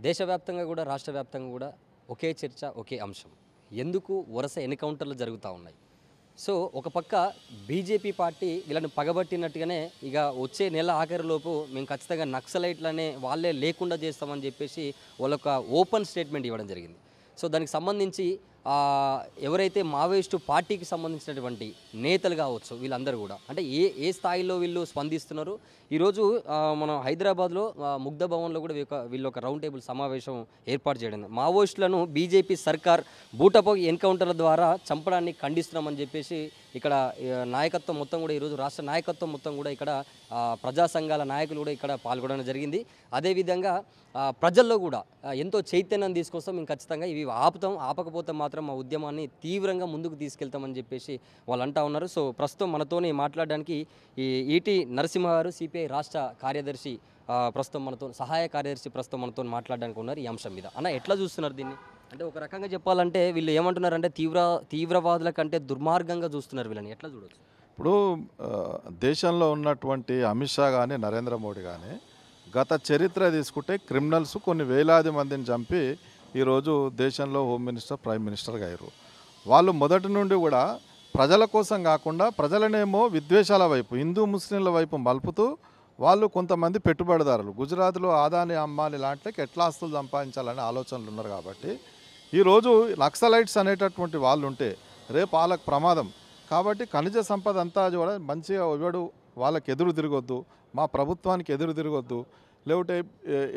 దేశవ్యాప్తంగా కూడా రాష్ట్ర వ్యాప్తంగా కూడా ఒకే చర్చ ఒకే అంశం. ఎందుకు వరుస ఎన్కౌంటర్లు జరుగుతూ ఉన్నాయి. సో ఒక పక్క బీజేపీ పార్టీ వీళ్ళని పగబట్టినట్టుగానే ఇక వచ్చే నెల ఆఖరిలోపు మేము ఖచ్చితంగా నక్సలైట్లనే వాళ్ళే లేకుండా చేస్తామని చెప్పేసి వాళ్ళొక ఓపెన్ స్టేట్మెంట్ ఇవ్వడం జరిగింది. సో దానికి సంబంధించి ఎవరైతే మావోయిస్టు పార్టీకి సంబంధించినటువంటి నేతలు కావచ్చు వీళ్ళందరూ కూడా అంటే ఏ ఏ స్థాయిలో వీళ్ళు స్పందిస్తున్నారు. ఈరోజు మనం హైదరాబాద్లో ముగ్ధ భవన్లో కూడా వీళ్ళు ఒక రౌండ్ టేబుల్ సమావేశం ఏర్పాటు చేయడం, మావోయిస్టులను బీజేపీ సర్కార్ బూటపో ఎన్కౌంటర్ల ద్వారా చంపడాన్ని ఖండిస్తున్నామని చెప్పేసి ఇక్కడ నాయకత్వం మొత్తం కూడా ఈరోజు రాష్ట్ర నాయకత్వం మొత్తం కూడా ఇక్కడ ప్రజా సంఘాల నాయకులు కూడా ఇక్కడ పాల్గొనడం జరిగింది. అదేవిధంగా ప్రజల్లో కూడా ఎంతో చైతన్యం తీసుకొస్తాం, మేము ఖచ్చితంగా ఇవి ఆపకపోతే మాత్రం మా ఉద్యమాన్ని తీవ్రంగా ముందుకు తీసుకెళ్తామని చెప్పేసి వాళ్ళు అంటా ఉన్నారు. సో ప్రస్తుతం మనతోని మాట్లాడడానికి ఈ ఈటీ నరసింహ గారు సిపిఐ రాష్ట్ర కార్యదర్శి ప్రస్తుతం మనతో సహాయ కార్యదర్శి ప్రస్తుతం మనతో మాట్లాడడానికి ఉన్నారు ఈ అంశం మీద. అన్న ఎట్లా చూస్తున్నారు దీన్ని? అంటే ఒక రకంగా చెప్పాలంటే వీళ్ళు ఏమంటున్నారంటే తీవ్రవాదుల కంటే దుర్మార్గంగా చూస్తున్నారు వీళ్ళని, ఎట్లా చూడవచ్చు? ఇప్పుడు దేశంలో ఉన్నటువంటి అమిత్ షా కానీ నరేంద్ర మోడీ కానీ గత చరిత్ర తీసుకుంటే క్రిమినల్స్ కొన్ని వేలాది మందిని చంపి ఈరోజు దేశంలో హోమ్ మినిస్టర్ ప్రైమ్ మినిస్టర్గా అయ్యారు. వాళ్ళు మొదటి నుండి కూడా ప్రజల కోసం కాకుండా ప్రజలనేమో విద్వేషాల వైపు హిందూ ముస్లింల వైపు మలుపుతూ వాళ్ళు కొంతమంది పెట్టుబడిదారులు గుజరాత్లో ఆదాని అంబానీ లాంటికి ఎట్లా ఆస్తులు సంపాదించాలనే ఆలోచనలు ఉన్నారు. కాబట్టి ఈరోజు నక్సలైట్స్ అనేటటువంటి వాళ్ళు ఉంటే రేపు వాళ్ళకు ప్రమాదం. కాబట్టి ఖనిజ సంపద అంతా కూడా మంచిగా ఎవడు వాళ్ళకి ఎదురు తిరగొద్దు, మా ప్రభుత్వానికి ఎదురు తిరగొద్దు, లేకపోతే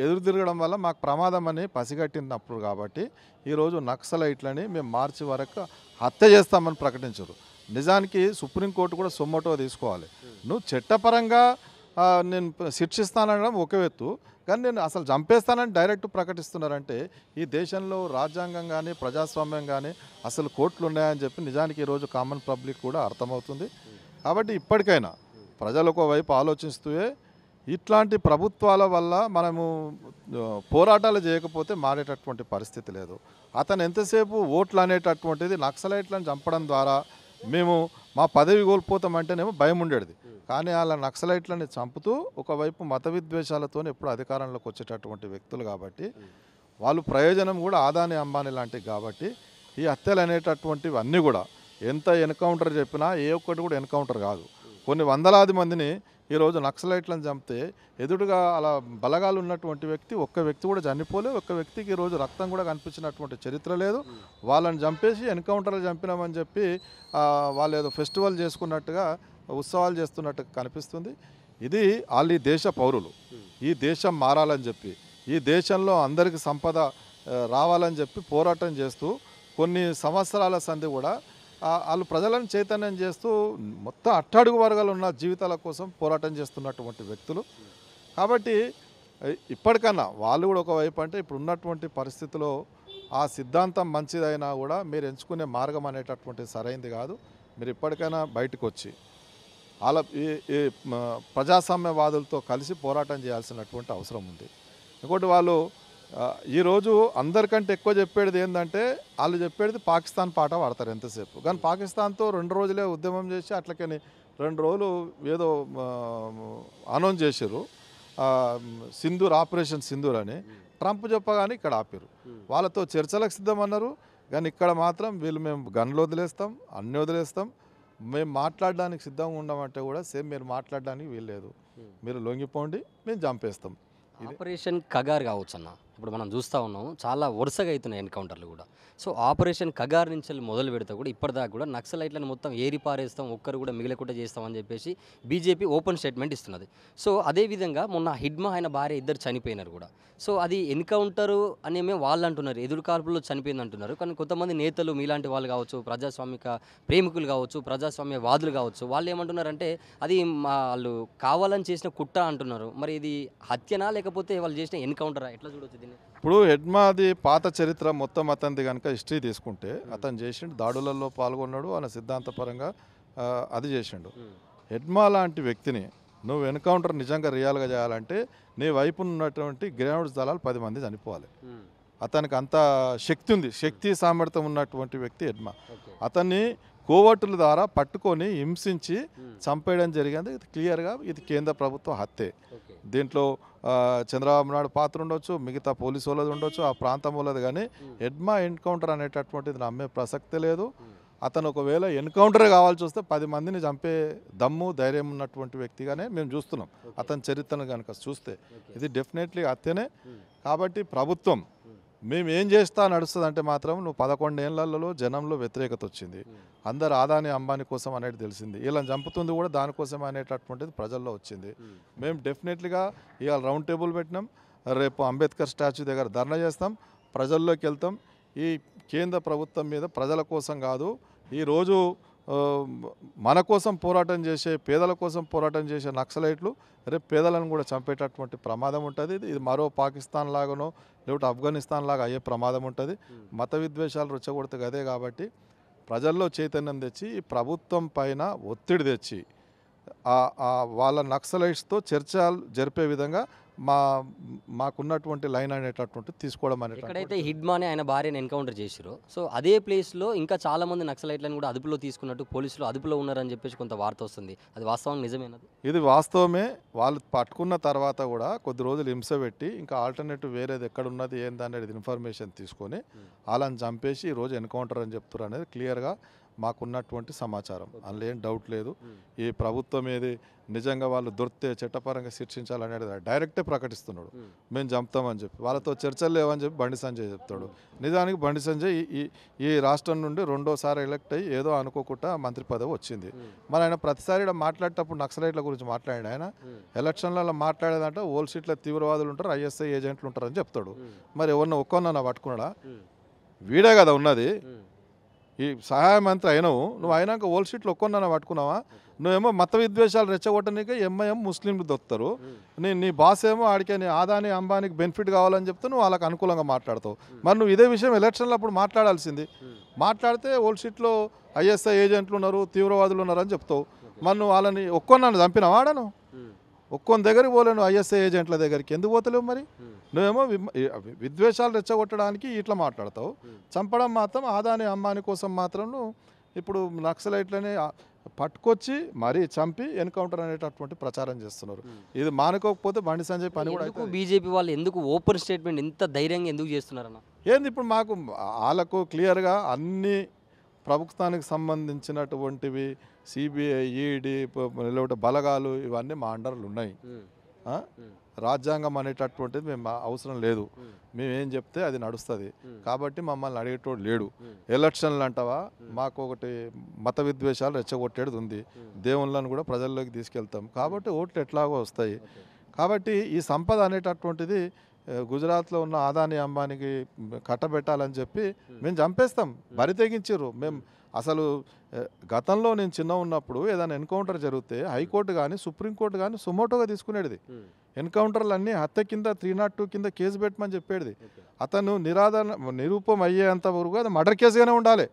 ఎదురు తిరగడం వల్ల మాకు ప్రమాదం అని పసిగట్టినప్పుడు కాబట్టి ఈరోజు నక్సలైట్లని మేము మార్చి వరకు హత్య చేస్తామని ప్రకటించారు. నిజానికి సుప్రీంకోర్టు కూడా సొమ్మటో తీసుకోవాలి. నువ్వు చట్టపరంగా నేను శిక్షిస్తానడం ఒక ఎత్తు, కానీ నేను అసలు చంపేస్తానని డైరెక్ట్ ప్రకటిస్తున్నారంటే ఈ దేశంలో రాజ్యాంగం కానీ ప్రజాస్వామ్యం కానీ అసలు కోర్టులు ఉన్నాయని చెప్పి నిజానికి ఈరోజు కామన్ పబ్లిక్ కూడా అర్థమవుతుంది. కాబట్టి ఇప్పటికైనా ప్రజలు ఒకవైపు ఆలోచిస్తూ ఇట్లాంటి ప్రభుత్వాల వల్ల మనము పోరాటాలు చేయకపోతే మారేటటువంటి పరిస్థితి లేదు. అతను ఎంతసేపు ఓట్లు అనేటటువంటిది నక్సలైట్లను చంపడం ద్వారా మేము మా పదవి కోల్పోతామంటేనేమో భయం ఉండేది. కానీ అలా నక్సలైట్లని చంపుతూ ఒకవైపు మత విద్వేషాలతో ఎప్పుడు అధికారంలోకి వచ్చేటటువంటి వ్యక్తులు కాబట్టి వాళ్ళు ప్రయోజనం కూడా ఆదాని అంబానీ లాంటివి. కాబట్టి ఈ హత్యలు అనేటటువంటివి అన్నీ కూడా ఎంత ఎన్కౌంటర్ చెప్పినా ఏ ఒక్కటి కూడా ఎన్కౌంటర్ కాదు. కొన్ని వందలాది మందిని ఈరోజు నక్సలైట్లను చంపితే ఎదురుగా అలా బలగాలు ఉన్నటువంటి ఒక్క వ్యక్తి కూడా చనిపోలే, ఒక్క వ్యక్తికి ఈరోజు రక్తం కూడా కనిపించినటువంటి చరిత్ర లేదు. వాళ్ళని చంపేసి ఎన్కౌంటర్లు చంపినామని చెప్పి వాళ్ళు ఏదో ఫెస్టివల్ చేసుకున్నట్టుగా ఉత్సవాలు చేస్తున్నట్టు కనిపిస్తుంది. ఇది వాళ్ళు దేశ పౌరులు, ఈ దేశం మారాలని చెప్పి ఈ దేశంలో అందరికీ సంపద రావాలని చెప్పి పోరాటం చేస్తూ కొన్ని సంవత్సరాల సంధి కూడా వాళ్ళు ప్రజలను చైతన్యం చేస్తూ మొత్తం అట్టడుగు వర్గాలు ఉన్న జీవితాల కోసం పోరాటం చేస్తున్నటువంటి వ్యక్తులు. కాబట్టి ఇప్పటికన్నా వాళ్ళు కూడా ఒకవైపు అంటే ఇప్పుడు ఉన్నటువంటి పరిస్థితిలో ఆ సిద్ధాంతం మంచిదైనా కూడా మీరు ఎంచుకునే మార్గం అనేటటువంటిది సరైంది కాదు. మీరు ఇప్పటికైనా బయటకు వచ్చి అలా ఈ ప్రజాస్వామ్యవాదులతో కలిసి పోరాటం చేయాల్సినటువంటి అవసరం ఉంది. ఇంకోటి వాళ్ళు ఈరోజు అందరికంటే ఎక్కువ చెప్పేది ఏంటంటే వాళ్ళు చెప్పేది పాకిస్తాన్ పాట పాడతారు ఎంతసేపు. కానీ పాకిస్తాన్తో 2 రోజులే ఉద్యమం చేసి అట్లకని 2 రోజులు ఏదో అనౌన్స్ చేశారు సింధూర్ ఆపరేషన్ సింధూర్ అని. ట్రంప్ చెప్పగానే ఇక్కడ ఆపారు. వాళ్ళతో చర్చలకు సిద్ధమన్నారు. కానీ ఇక్కడ మాత్రం వీళ్ళు మేము గన్లు వదిలేస్తాం, అన్నీ వదిలేస్తాం, మేము మాట్లాడడానికి సిద్ధంగా ఉండమంటే కూడా సేమ్ మీరు మాట్లాడడానికి వీల్లేదు, మీరు లొంగిపోండి, మేము చంపేస్తాం. ఆపరేషన్ కగార్ కావచ్చు అన్న, ఇప్పుడు మనం చూస్తూ ఉన్నాం చాలా వరుసగా అవుతున్నాయి ఎన్కౌంటర్లు కూడా. సో ఆపరేషన్ కగార్ నుంచి మొదలు పెడితే కూడా ఇప్పటిదాకా కూడా నక్సలైట్లను మొత్తం ఏరి పారేస్తాం, ఒక్కరు కూడా మిగలకుండా చేస్తామని చెప్పేసి బీజేపీ ఓపెన్ స్టేట్మెంట్ ఇస్తున్నది. సో అదేవిధంగా మొన్న హిడ్మా ఆయన భార్య ఇద్దరు చనిపోయినారు కూడా. సో అది ఎన్కౌంటరు అనేమే వాళ్ళు అంటున్నారు, ఎదురు కాల్పుల్లో చనిపోయింది అంటున్నారు. కానీ కొంతమంది నేతలు మీలాంటి వాళ్ళు కావచ్చు, ప్రజాస్వామిక ప్రేమికులు కావచ్చు, ప్రజాస్వామ్య వాదులు కావచ్చు, వాళ్ళు ఏమంటున్నారంటే అది వాళ్ళు కావాలని చేసిన కుట్ర అంటున్నారు. మరి ఇది హత్యనా లేకపోతే వాళ్ళు చేసిన ఎన్కౌంటరా, ఎట్లా చూడవచ్చు దీన్ని? ఇప్పుడు హెడ్మాది పాత చరిత్ర మొత్తం అతనిది కనుక హిస్టరీ తీసుకుంటే అతను చేసిండు, దాడులలో పాల్గొన్నాడు, ఆయన సిద్ధాంతపరంగా అది చేసిండు. హెడ్మా లాంటి వ్యక్తిని నువ్వు ఎన్కౌంటర్ నిజంగా రియల్గా చేయాలంటే నీ వైపు ఉన్నటువంటి గ్రౌండ్ దళాలు 10 మంది చనిపోవాలి. అతనికి అంత శక్తి ఉంది, శక్తి సామర్థ్యం ఉన్నటువంటి వ్యక్తి హెడ్మా. అతన్ని కోవట్టుల ద్వారా పట్టుకొని హింసించి చంపేయడం జరిగింది. ఇది క్లియర్గా ఇది కేంద్ర ప్రభుత్వ హత్యే. దీంట్లో చంద్రబాబు నాయుడు పాత్ర ఉండొచ్చు, మిగతా పోలీసు వాళ్ళది ఉండొచ్చు, ఆ ప్రాంతం వాళ్ళది, కానీ ఎడ్మా ఎన్కౌంటర్ అనేటటువంటిది నమ్మే ప్రసక్తే లేదు. అతను ఒకవేళ ఎన్కౌంటరే కావాల్సి వస్తే 10 మందిని చంపే దమ్ము ధైర్యం ఉన్నటువంటి వ్యక్తిగానే మేము చూస్తున్నాం. అతని చరిత్రను కనుక చూస్తే ఇది డెఫినెట్లీ హత్యనే. కాబట్టి ప్రభుత్వం మేము ఏం చేస్తా నడుస్తుంది అంటే మాత్రం నువ్వు 11 ఏళ్లలో జనంలో వ్యతిరేకత వచ్చింది. అందరు ఆదాని అంబానీ కోసం అనేది తెలిసింది. ఇలా చంపుతుంది కూడా దానికోసం అనేటటువంటిది ప్రజల్లో వచ్చింది. మేము డెఫినెట్లీగా ఇవాళ రౌండ్ టేబుల్ పెట్టినాం. రేపు అంబేద్కర్ స్టాచ్యూ దగ్గర ధర్నా చేస్తాం, ప్రజల్లోకి వెళ్తాం. ఈ కేంద్ర ప్రభుత్వం మీద ప్రజల కోసం కాదు, ఈరోజు మన కోసం పోరాటం చేసే, పేదల కోసం పోరాటం చేసే నక్సలైట్లు రేపు పేదలను కూడా చంపేటటువంటి ప్రమాదం ఉంటుంది. ఇది మరో పాకిస్తాన్ లాగానో లేకపోతే ఆఫ్ఘనిస్తాన్ లాగా అయ్యే ప్రమాదం ఉంటుంది. మత విద్వేషాలు రెచ్చగొడితే అదే. కాబట్టి ప్రజల్లో చైతన్యం తెచ్చి ఈ ప్రభుత్వం పైన ఒత్తిడి తెచ్చి వాళ్ళ నక్సలైట్స్తో చర్చలు జరిపే విధంగా మాకున్నటువంటి లైన్ అనేటటువంటి తీసుకోవడం అనేది. ఎక్కడైతే హిడ్మాని ఆయన భార్యను ఎన్కౌంటర్ చేసిరో, సో అదే ప్లేస్లో ఇంకా చాలామంది నక్సలైట్లను కూడా అదుపులో తీసుకున్నట్టు పోలీసులు అదుపులో ఉన్నారని చెప్పేసి కొంత వార్త వస్తుంది. అది వాస్తవం నిజమేనది? ఇది వాస్తవమే. వాళ్ళు పట్టుకున్న తర్వాత కూడా కొద్ది రోజులు హింస పెట్టి ఇంకా ఆల్టర్నేటివ్ వేరేది ఎక్కడున్నది ఏంది అనేది ఇన్ఫర్మేషన్ తీసుకొని వాళ్ళని చంపేసి ఈరోజు ఎన్కౌంటర్ అని చెప్తారు అనేది క్లియర్గా మాకున్నటువంటి సమాచారం. అందులో ఏం డౌట్ లేదు. ఈ ప్రభుత్వం ఏది నిజంగా వాళ్ళు దొరికితే చట్టపరంగా శిక్షించాలనేది డైరెక్టే ప్రకటిస్తున్నాడు. మేము చంపుతామని చెప్పి, వాళ్ళతో చర్చలు లేవని చెప్పి బండి సంజయ్ చెప్తాడు. నిజానికి బండి సంజయ్ ఈ రాష్ట్రం నుండి 2వ సారి ఎలక్ట్ అయ్యి ఏదో అనుకోకుండా మంత్రి పదవి వచ్చింది. మరి ఆయన ప్రతిసారి మాట్లాడేటప్పుడు నక్సలైట్ల గురించి మాట్లాడాడు. ఆయన ఎలక్షన్లలో మాట్లాడేదంటే ఓల్ సీట్ల తీవ్రవాదులు ఉంటారు, ఐఎస్ఐ ఏజెంట్లు ఉంటారు అని చెప్తాడు. మరి ఎవరిని ఒక్కన్నా పట్టుకున్నాడా? వీడే కదా ఉన్నది. ఈ సహాయ మంత్రి అయినావు, నువ్వు అయినాక ఓల్ షీట్లు ఒక్కన్నా పట్టుకున్నావా? నువ్వేమో మత విద్వేషాలు రెచ్చగొట్టడానికి ఎంఐఎం ముస్లింలు దొక్కుతారు. నీ బాస్ ఏమో ఆడికే నీ ఆదాని అంబానీకి బెనిఫిట్ కావాలని చెప్తే నువ్వు వాళ్ళకి అనుకూలంగా మాట్లాడతావు. మరి నువ్వు ఇదే విషయం ఎలక్షన్లో అప్పుడు మాట్లాడాల్సింది. మాట్లాడితే ఓల్ షీట్లో ఐఎస్ఐ ఏజెంట్లు ఉన్నారు, తీవ్రవాదులు ఉన్నారు అని చెప్తావు. మరి నువ్వు వాళ్ళని ఒక్కొన్నాను చంపినావా? ఆడను ఒక్కొని దగ్గరికి పోలేను, ఐఎస్ఐ ఏజెంట్ల దగ్గరికి ఎందుకు పోతలేవు? మరి నువ్వేమో విద్వేషాలు రెచ్చగొట్టడానికి ఇట్లా మాట్లాడతావు. చంపడం మాత్రం ఆదాని అంబానీ కోసం మాత్రం నువ్వు ఇప్పుడు నక్సలైట్లని పట్టుకొచ్చి మరీ చంపి ఎన్కౌంటర్ అనేటటువంటి ప్రచారం చేస్తున్నారు. ఇది మానుకోకపోతే బండి సంజయ్ పని కూడా. బీజేపీ వాళ్ళు ఎందుకు ఓపెన్ స్టేట్మెంట్ ఇంత ధైర్యంగా ఎందుకు చేస్తున్నారన్న? ఏంది ఇప్పుడు మాకు వాళ్ళకు క్లియర్గా అన్ని ప్రభుత్వానికి సంబంధించినటువంటివి సిబిఐ, ఈడీ, లేకపోతే బలగాలు ఇవన్నీ మా అండర్లు ఉన్నాయి. రాజ్యాంగం అనేటటువంటిది మేము అవసరం లేదు. మేమేం చెప్తే అది నడుస్తుంది. కాబట్టి మమ్మల్ని అడిగేటోడు లేడు. ఎలక్షన్లు అంటావా, మాకు ఒకటి మత విద్వేషాలు రెచ్చగొట్టేది ఉంది. దేవుళ్ళను కూడా ప్రజల్లోకి తీసుకెళ్తాం. కాబట్టి ఓట్లు ఎట్లాగో వస్తాయి. కాబట్టి ఈ సంపద అనేటటువంటిది గుజరాత్లో ఉన్న ఆదాని అంబానీకి కట్టబెట్టాలని చెప్పి మేము చంపేస్తాం. బరి తెగించారు. మేము అసలు గతంలో నేను చిన్న ఉన్నప్పుడు ఏదైనా ఎన్కౌంటర్ జరిగితే హైకోర్టు కానీ సుప్రీంకోర్టు కానీ సుమోటోగా తీసుకునేది. ఎన్కౌంటర్లు అన్నీ హత్య కింద 302 కింద కేసు పెట్టమని చెప్పేది. అతను నిరూపం అయ్యేంత వరకు అది మర్డర్ కేసుగానే ఉండాలి.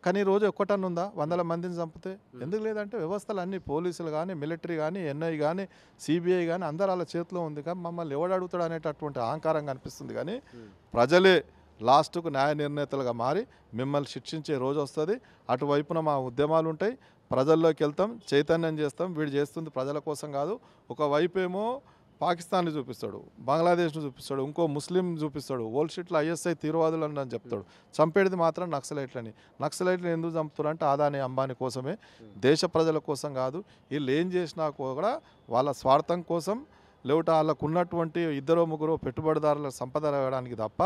కానీ ఈరోజు ఒక్కటన్ను ఉందా? 100 మందిని చంపితే ఎందుకు లేదంటే వ్యవస్థలు అన్నీ పోలీసులు కానీ, మిలిటరీ కానీ, ఎన్ఐ కానీ, సిబిఐ కానీ అందరూ వాళ్ళ చేతిలో ఉంది. కానీ మమ్మల్ని ఎవడు అడుగుతాడు అనేటటువంటి అహంకారం కనిపిస్తుంది. కానీ ప్రజలే లాస్ట్కు న్యాయ నిర్ణేతలుగా మారి మిమ్మల్ని శిక్షించే రోజు వస్తుంది. అటువైపున మా ఉద్యమాలు ఉంటాయి. ప్రజల్లోకి వెళ్తాం, చైతన్యం చేస్తాం. వీడు చేస్తుంది ప్రజల కోసం కాదు. ఒకవైపు ఏమో పాకిస్తాన్ని చూపిస్తాడు, బంగ్లాదేశ్ను చూపిస్తాడు, ఇంకో ముస్లిం చూపిస్తాడు, ఓల్ షీట్లో ఐఎస్ఐ తీవ్రవాదులు అని చెప్తాడు. చంపేది మాత్రం నక్సలైట్లని. నక్సలైట్లు ఎందుకు చంపుతారు అంటే ఆదాని అంబానీ కోసమే, దేశ ప్రజల కోసం కాదు. వీళ్ళు ఏం చేసినా కూడా వాళ్ళ స్వార్థం కోసం, లేకపోతే వాళ్ళకు ఉన్నటువంటి 2-3 పెట్టుబడిదారుల సంపద రావడానికి తప్ప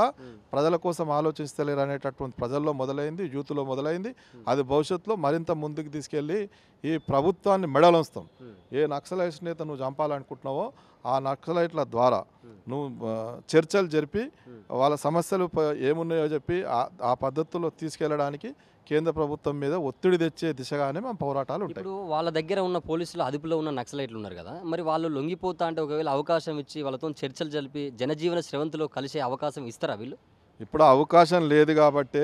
ప్రజల కోసం ఆలోచిస్తలేరు అనేటటువంటి ప్రజల్లో మొదలైంది, యూత్లో మొదలైంది. అది భవిష్యత్తులో మరింత ముందుకు తీసుకెళ్ళి ఈ ప్రభుత్వాన్ని మెడలుస్తాం. ఏ నక్సలైట్ నేత నువ్వు చంపాలనుకుంటున్నావో ఆ నక్సలైట్ల ద్వారా నువ్వు చర్చలు జరిపి వాళ్ళ సమస్యలు ఏమున్నాయో చెప్పి ఆ పద్ధతుల్లో తీసుకెళ్ళడానికి కేంద్ర ప్రభుత్వం మీద ఒత్తిడి తెచ్చే దిశగానే మా పోరాటాలు ఉంటాయి. ఇప్పుడు వాళ్ళ దగ్గర ఉన్న పోలీసులు అదుపులో ఉన్న నక్సలైట్లు ఉన్నారు కదా, మరి వాళ్ళు లొంగిపోతా అంటే ఒకవేళ అవకాశం ఇచ్చి వాళ్ళతో చర్చలు జరిపి జనజీవన స్రవంతిలో కలిసే అవకాశం ఇస్తారా వీళ్ళు? ఇప్పుడు అవకాశం లేదు కాబట్టి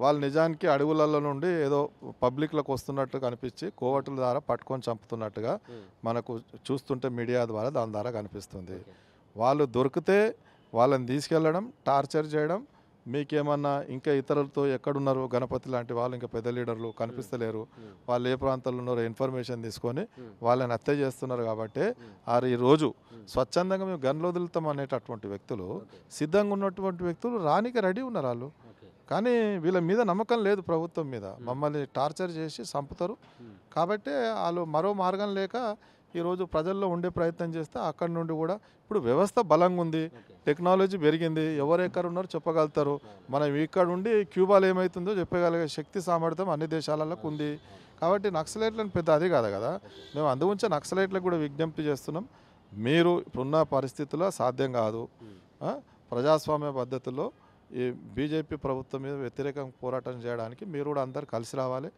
వాళ్ళు నిజానికి అడవులలో నుండి ఏదో పబ్లిక్లకు వస్తున్నట్టు కనిపించి కోవటుల ద్వారా పట్టుకొని చంపుతున్నట్టుగా మనకు చూస్తుంటే మీడియా ద్వారా దాని ద్వారా కనిపిస్తుంది. వాళ్ళు దొరికితే వాళ్ళని తీసుకెళ్ళడం, టార్చర్ చేయడం, మీకేమన్నా ఇంకా ఇతరులతో ఎక్కడున్నారు గణపతి లాంటి వాళ్ళు ఇంకా పెద్ద లీడర్లు కనిపిస్తలేరు, వాళ్ళు ఏ ప్రాంతాల్లో ఉన్నారో ఇన్ఫర్మేషన్ తీసుకొని వాళ్ళని హత్య చేస్తున్నారు కాబట్టి ఈ రోజు స్వచ్ఛందంగా మేము గన్లు వదులుతాం అనేటటువంటి వ్యక్తులు, సిద్ధంగా ఉన్నటువంటి వ్యక్తులు రానికి రెడీ ఉన్నారు వాళ్ళు. కానీ వీళ్ళ మీద నమ్మకం లేదు ప్రభుత్వం మీద, మమ్మల్ని టార్చర్ చేసి చంపుతారు కాబట్టి వాళ్ళు మరో మార్గం లేక ఈరోజు ప్రజల్లో ఉండే ప్రయత్నం చేస్తే అక్కడి నుండి కూడా ఇప్పుడు వ్యవస్థ బలంగా ఉంది, టెక్నాలజీ పెరిగింది, ఎవరెక్కడ ఉన్నారో చెప్పగలుగుతారు. మనం ఇక్కడ ఉండి క్యూబాలో ఏమవుతుందో చెప్పగలిగే శక్తి సామర్థ్యం అన్ని దేశాలకు ఉంది కాబట్టి నక్సలైట్లను పెద్ద అది కాదు కదా. మేము అందుగురించి నక్సలైట్లకు కూడా విజ్ఞప్తి చేస్తున్నాం, మీరు ఇప్పుడున్న పరిస్థితుల్లో సాధ్యం కాదు. ప్రజాస్వామ్య పద్ధతుల్లో ఈ బీజేపీ ప్రభుత్వం మీద వ్యతిరేకంగా పోరాటం చేయడానికి మీరు కూడా అందరు కలిసి రావాలి.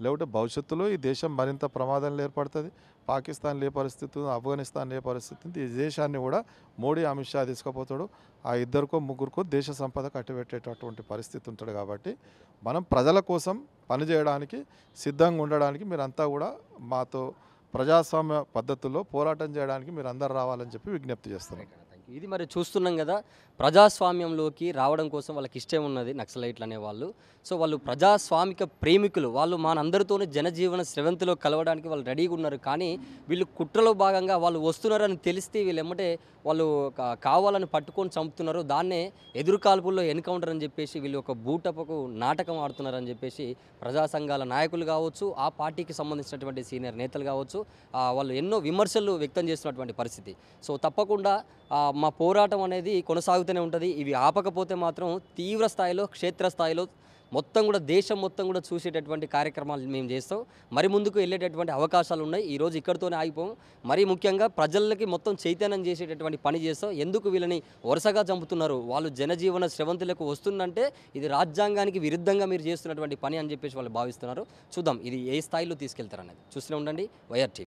లేకపోతే భవిష్యత్తులో ఈ దేశం మరింత ప్రమాదంలో ఏర్పడుతుంది. పాకిస్తాన్ ఏ పరిస్థితి, ఆఫ్ఘనిస్తాన్ ఏ పరిస్థితి, ఈ దేశాన్ని కూడా మోడీ అమిత్ షా తీసుకుపోతాడు. ఆ ఇద్దరికో ముగ్గురికో దేశ సంపద కట్టిపెట్టేటటువంటి పరిస్థితి ఉంటుంది కాబట్టి మనం ప్రజల కోసం పనిచేయడానికి సిద్ధంగా ఉండడానికి మీరంతా కూడా మాతో ప్రజాస్వామ్య పద్ధతుల్లో పోరాటం చేయడానికి మీరు అందరు రావాలని చెప్పి విజ్ఞప్తి చేస్తున్నాం. ఇది మరి చూస్తున్నాం కదా, ప్రజాస్వామ్యంలోకి రావడం కోసం వాళ్ళకి ఇష్టం ఉన్నది నక్సలైట్లు అనేవాళ్ళు. సో వాళ్ళు ప్రజాస్వామిక ప్రేమికులు, వాళ్ళు మనందరితోనే జనజీవన స్రవంతిలో కలవడానికి వాళ్ళు రెడీగా ఉన్నారు. కానీ వీళ్ళు కుట్రలో భాగంగా వాళ్ళు వస్తున్నారని తెలిస్తే వీళ్ళు ఎమ్మటే వాళ్ళు కావాలని పట్టుకొని చంపుతున్నారు. దాన్నే ఎదురుకాల్పుల్లో ఎన్కౌంటర్ అని చెప్పేసి వీళ్ళు ఒక బూటపకు నాటకం ఆడుతున్నారని చెప్పేసి ప్రజా సంఘాల నాయకులు కావచ్చు, ఆ పార్టీకి సంబంధించినటువంటి సీనియర్ నేతలు కావచ్చు, వాళ్ళు ఎన్నో విమర్శలు వ్యక్తం చేస్తున్నటువంటి పరిస్థితి. సో తప్పకుండా మా పోరాటం అనేది కొనసాగుతూనే ఉంటుంది. ఇవి ఆపకపోతే మాత్రం తీవ్ర స్థాయిలో, క్షేత్రస్థాయిలో మొత్తం కూడా దేశం మొత్తం కూడా చూసేటటువంటి కార్యక్రమాలు మేము చేస్తాం. మరి ముందుకు వెళ్ళేటటువంటి అవకాశాలు ఉన్నాయి. ఈరోజు ఇక్కడితోనే ఆగిపోం. మరీ ముఖ్యంగా ప్రజలకి మొత్తం చైతన్యం చేసేటటువంటి పని చేస్తాం. ఎందుకు వీళ్ళని వరుసగా చంపుతున్నారు, వాళ్ళు జనజీవన స్రవంతులకు వస్తుందంటే ఇది రాజ్యాంగానికి విరుద్ధంగా మీరు చేస్తున్నటువంటి పని అని చెప్పేసి వాళ్ళు భావిస్తున్నారు. చూద్దాం ఇది ఏ స్థాయిలో తీసుకెళ్తారనేది. చూస్తూనే ఉండండి వైఆర్ టీవీ.